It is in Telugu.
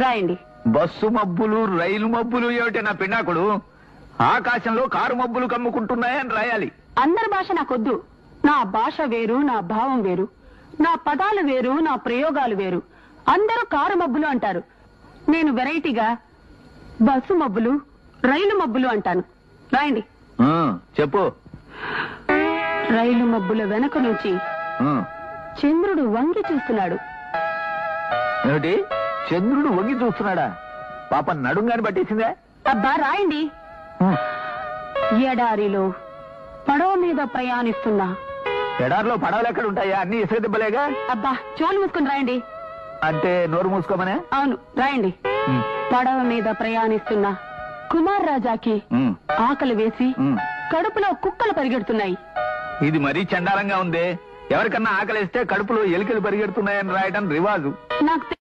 రాయండి. బస్సు మబ్బులు రైలు మబ్బులు ఏమిటి నా పిన్నాకుడు? ఆకాశంలో కారు మబ్బులు కమ్ముకుంటున్నాయని రాయాలి. అందరి భాష నాకొద్దు. నా భాష వేరు, నా భావం వేరు, నా పదాలు వేరు, నా ప్రయోగాలు వేరు. అందరూ కారు మబ్బులు అంటారు. నేను వెరైటీగా బస్సు మబ్బులు రైలు మబ్బులు అంటాను. రాయండి. చెప్పు. రైలు మబ్బుల వెనక నుంచి చంద్రుడు వంగి చూస్తున్నాడు. ఏమిటి? చంద్రుడు వంగి చూస్తున్నాడా? పాప నడుంగాని పట్టేసిందే. అబ్బా రాయండి. ఎడారిలో పడవ మీద ప్రయాణిస్తున్నా. ఎడారిలో పడవలు ఎక్కడ ఉంటాయా? అన్ని ఇసుక దిబ్బలేగా. అబ్బా చోలు మూసుకుని రాయండి. అంటే నోరు మూసుకోమనే? అవును రాయండి. పడవ మీద ప్రయాణిస్తున్నా కుమార్ రాజాకి ఆకలి వేసి కడుపులో కుక్కలు పరిగెడుతున్నాయి. ఇది మరీ చండాలంగా ఉంది. ఎవరికన్నా ఆకలిస్తే కడుపులో ఎలికలు పరిగెడుతున్నాయని రాయడం రివాజు. నాకు